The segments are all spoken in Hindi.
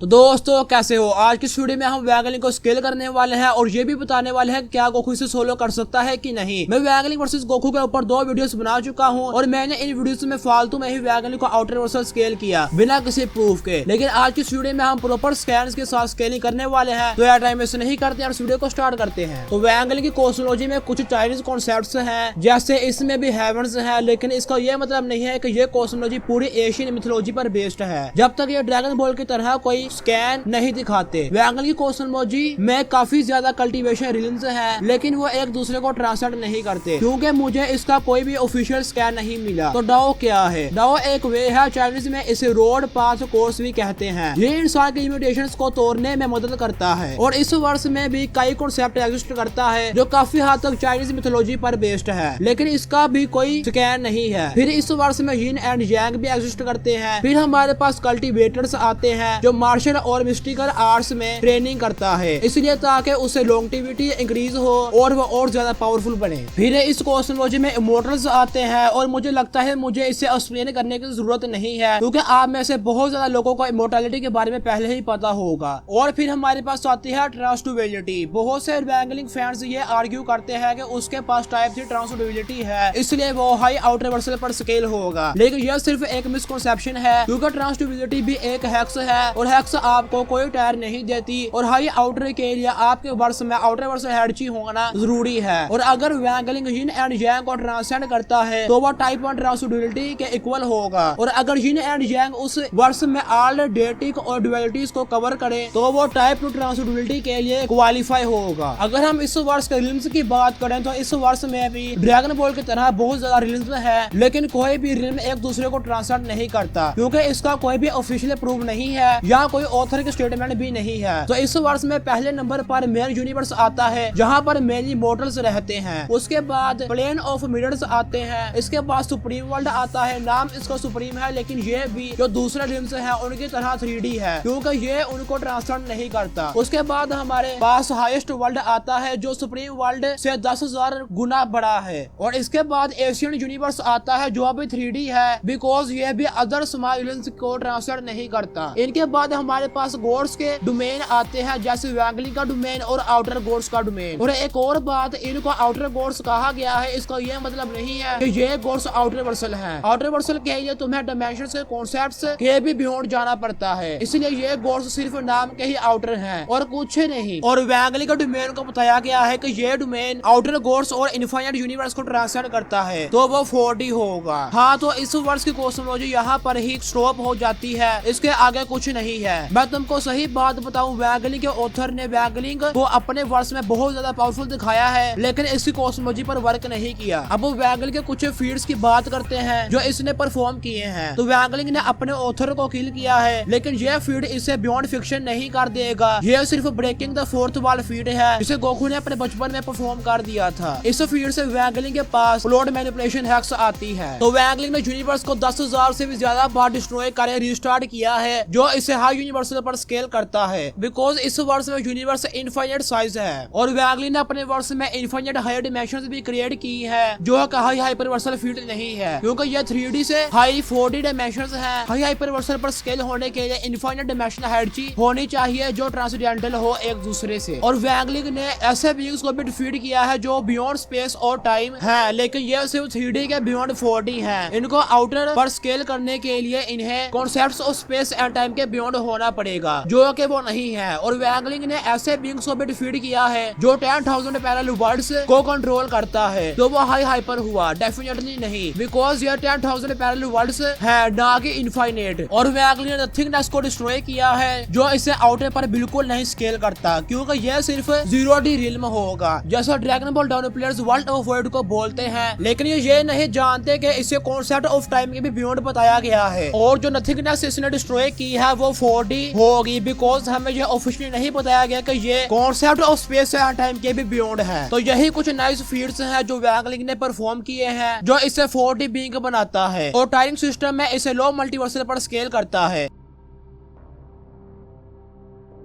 तो दोस्तों कैसे हो। आज की वीडियो में हम वैगलिंग को स्केल करने वाले हैं और ये भी बताने वाले हैं क्या गोकू इसे सोलो कर सकता है कि नहीं। मैं वैगलिंग वर्सेस गोकू के ऊपर 2 वीडियोस बना चुका हूं और मैंने इन वीडियोस में फालतू में ही वैगलिंग को आउटर वर्सेस स्केल किया बिना किसी प्रूफ के। लेकिन आज की वीडियो में हम प्रॉपर स्कैन्स के साथ स्केलिंग करने वाले हैं। तो यार टाइम वेस्ट नहीं करते और वीडियो को स्टार्ट करते हैं। तो वैगलिंग की कॉस्मोलॉजी में कुछ चाइनीज कॉन्सेप्ट्स हैं, जैसे इसमें भी हेवंस है, लेकिन इसका यह मतलब नहीं है कि ये कॉस्मोलॉजी पूरी एशियन मिथोलॉजी पर बेस्ड है जब तक ये ड्रैगन बॉल की तरह कोई स्कैन नहीं दिखाते। वैगलिंग की कॉस्मोलॉजी में काफी ज्यादा कल्टीवेशन रिलीज है, लेकिन वो एक दूसरे को ट्रांसलेट नहीं करते क्योंकि मुझे इसका कोई भी ऑफिशियल स्कैन नहीं मिला। तो डाओ क्या है? डाओ एक वे है, चाइनीज में इसे रोड पाथ कोर्स भी कहते हैं। ये इंसान के लिमिटेशंस को तोड़ने में मदद करता है और इस वर्ष में भी कई कॉन्सेप्ट एग्जिस्ट करता है जो काफी हद तक चाइनीज मिथोलॉजी पर बेस्ड है, लेकिन इसका भी कोई स्कैन नहीं है। फिर इस वर्ष में यिन एंड यांग भी एग्जिस्ट करते हैं। फिर हमारे पास कल्टीवेटर्स आते हैं जो मार्शल और मिस्टिकल आर्ट्स में ट्रेनिंग करता है, इसलिए ताकि उसे लॉन्गेविटी इंक्रीज हो और वो और ज्यादा पावरफुल बने। फिर इस कॉस्मोलॉजी में इमोर्टल्स आते हैं और मुझे लगता है मुझे इसे एक्सप्लेन करने की जरूरत नहीं है क्योंकि आप में से बहुत ज्यादा लोगों को इमोर्टैलिटी के बारे में पहले ही पता होगा। और फिर हमारे पास आती है ट्रांसड्यूएलिटी। बहुत से वैगलिंग फैंस ये आर्ग्यू करते हैं कि उसके पास टाइप 3 ट्रांसड्यूएलिटी है, इसलिए वो हाई आउटर रिवर्सल पर स्केल होगा, लेकिन यह सिर्फ एक मिसकंसेप्शन है क्योंकि ट्रांसड्यूएलिटी भी एक हेक्स है और हेक्स आपको कोई टायर नहीं देती और हाई आउटर के लिए आपके वर्ष में आउटर वर्ष हेडची होना जरूरी है। और अगर वैगलिंग यिन एंड यांग को ट्रांसेंड करता है तो वह टाइप 1 ट्रांसड्यूएलिटी के इक्वल होगा, और अगर यिन एंड यांग उस वर्ष में ऑल डेटिक और ड्यूअलिटीज को कवर करे तो वो टाइप 2 ट्रांसड्यूएलिटी के लिए क्वालिफाई होगा। अगर हम इस वर्ष के रिलिम्स की बात करें तो इस वर्ष में भी ड्रैगन बॉल की तरह बहुत ज्यादा रिलिम्स है, लेकिन कोई भी रिलिम एक दूसरे को ट्रांसलेट नहीं करता क्योंकि इसका कोई भी ऑफिशियल प्रूफ नहीं है या कोई ऑथर की स्टेटमेंट भी नहीं है। तो इस वर्ष में पहले नंबर पर मेन यूनिवर्स आता है जहाँ पर मेनली मॉडल्स रहते हैं। उसके बाद प्लेन ऑफ मिरर्स आते हैं। इसके बाद सुप्रीम वर्ल्ड आता है। नाम इसका सुप्रीम है, लेकिन ये भी जो दूसरे रिम्स है उनकी तरह 3D है क्योंकि ये उनको ट्रांसलेट नहीं करता। उसके बाद हमारे पास हाईएस्ट वर्ल्ड आता है जो सुप्रीम वर्ल्ड से 10,000 गुना बड़ा है। और इसके बाद एशियन यूनिवर्स आता है जो अभी 3D है बिकॉज ये भी अदर स्मॉल को ट्रांसलेट नहीं करता। इनके बाद हमारे पास गॉड्स के डोमेन आते हैं जैसे वैगलिंग का डोमेन और आउटर गॉड्स का डोमेन। और एक और बात, इनको आउटर गॉड्स कहा गया है, इसका यह मतलब नहीं है कि ये गॉड्स आउटर वर्सल हैं। आउटर वर्सल के लिए तुम्हें डायमेंशंस के कॉन्सेप्ट्स के भी बियॉन्ड जाना पड़ता है, इसलिए ये गॉड्स सिर्फ नाम के ही आउटर हैं और कुछ नहीं। और वैगलिंग का डोमेन को बताया गया है कि ये डोमेन आउटर गॉड्स और इनफाइनाइट यूनिवर्स को ट्रांसलेट करता है, तो वो 4D होगा। हाँ, तो इस वर्ष की कॉस्मोलॉजी यहाँ पर ही स्टॉप हो जाती है, इसके आगे कुछ नहीं है। मैं तुमको सही बात बताऊं, वैगलिंग के ऑथर ने वैगलिंग को अपने वर्ष में बहुत ज्यादा पावरफुल दिखाया है, लेकिन इसकी कॉस्मोलॉजी पर वर्क नहीं किया। अब वो वैगलिंग के कुछ फीड्स की बात करते हैं जो इसने परफॉर्म किए हैं। तो वैगलिंग ने अपने ऑथर को किल किया है, लेकिन यह फीड इसे बियॉन्ड फिक्शन नहीं कर देगा। यह सिर्फ breaking the fourth wall feed है जिसे गोकू ने अपने बचपन में परफॉर्म कर दिया था। इस फीड से वैगलिंग के पास प्लॉट मैनिपुलेशन हैक्स आती है। तो वैगलिंग ने यूनिवर्स को 10,000 से भी ज्यादा बार डिस्ट्रॉय कर रिस्टार्ट किया है जो इसे हाई यूनिवर्सल पर स्केल करता है बिकॉज इस वर्ष में यूनिवर्स इनफाइनाइट साइज है। और वैगलिंग ने अपने वर्ष में इनफाइनाइट हायर डिमेंशंस भी क्रिएट की है जो हाई हाइपरवर्सल फील्ड नहीं है क्योंकि यह 3D से हाई 4D डायमेंशंस है। हाई हाइपरवर्सल पर स्केल होने के लिए इनफाइनाइट डायमेंशन हाइड्ची होनी चाहिए जो ट्रांसेंडेंटल हो एक दूसरे से। और वैगलिंग ने ऐसे बीइंग्स को भी डिफीट किया है जो बियॉन्ड स्पेस और टाइम है, लेकिन यह सिर्फ 3D के बियॉन्ड 4D है। इनको आउटर पर स्केल करने के लिए इन्हें concepts of space and time के बियॉन्ड होना पड़ेगा जो कि वो नहीं है। और वैगलिंग ने ऐसे बीइंग्स को भी डिफीट किया है जो 10,000 पैरेलल वर्ल्ड्स को कंट्रोल करता है, तो वो हाई हाइपर हुआ? डेफिनेटली नहीं, बिकॉज ये 10,000 पैरेलल वर्ल्ड्स है ना कि इनफाइनाइट। और वैगलिंग ने नथिंगनेस को डिस्ट्रॉय किया है जो इसे आउटर पर बिल्कुल नहीं स्केल करता क्योंकि यह सिर्फ 0D रिल्म होगा जैसा dragon ball down players world of world को बोलते हैं, लेकिन ये नहीं जानते कि इसे कॉन्सेप्ट ऑफ टाइम के भी बियॉन्ड बताया गया है। और जो नथिंगनेस इसने डिस्ट्रॉय की है वो 4D होगी बिकॉज हमें ये ऑफिशियली नहीं बताया गया कि ये concept of space and time के भी बियॉन्ड है। तो यही कुछ नाइस फीड्स हैं जो वैगलिंग ने परफॉर्म किए हैं जो इसे 4D बीइंग बनाता है और टाइम सिस्टम में इसे लो मल्टीवर्सल पर स्केल करता है।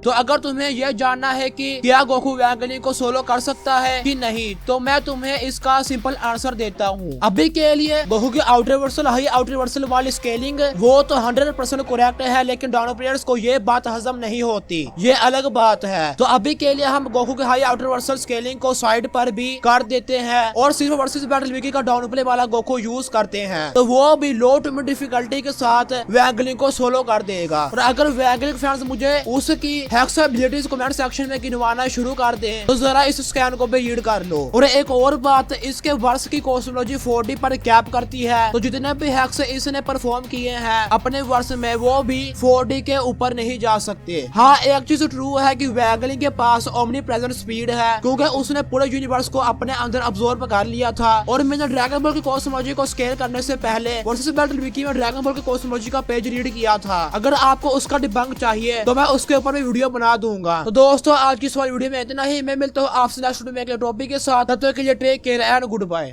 तो अगर तुम्हें यह जानना है कि क्या गोकू वैंगलिंग को सोलो कर सकता है कि नहीं, तो मैं तुम्हें इसका सिंपल आंसर देता हूँ। अभी के लिए गोकू की out reversal high out reversal वाली स्केलिंग वो तो 100% करेक्ट है, लेकिन डाउनो प्लेयर्स को ये बात हजम नहीं होती, ये अलग बात है। तो अभी के लिए हम गोकू के हाई आउट रिवर्सल स्केलिंग को साइड पर भी कर देते हैं और सिर्फ वर्सेस बैटल विकी का डाउन प्ले वाला गोकू यूज करते हैं, तो वो भी लो टू मिड डिफिकल्टी के साथ वैंगलिंग को सोलो कर देगा। और अगर वैंगलिंग फैंस मुझे उसकी हैक्स एबिलिटीज कमेंट सेक्शन में गिनवाना शुरू कर दे तो जरा इस स्कैन को भी रीड कर लो। और एक और बात, इसके वर्ष की कॉस्मोलॉजी 4D पर कैप करती है, तो जितने भी हैक्स इसने परफॉर्म किए हैं अपने वर्ष में वो भी 4D के ऊपर नहीं जा सकते। हाँ, एक चीज ट्रू है कि वैंगलिंग के पास ओमनी प्रेजेंट स्पीड है, क्योंकि उसने पूरे यूनिवर्स को अपने अंदर अब्सॉर्ब कर लिया था। और मैंने ड्रैगन बॉल की कॉस्मोलॉजी को स्केल करने से पहले वर्सेस बैटल विकी में ड्रैगन बॉल की कॉस्मोलॉजी का पेज रीड किया था। अगर आपको उसका डिबंक चाहिए तो मैं उसके ऊपर भी वीडियो बना दूंगा। तो दोस्तों, आज की इस वाली वीडियो में इतना ही। मैं मिलता हूँ आपसे नेक्स्ट वीडियो में एक टॉपिक के साथ। तब तक के लिए take care and good bye.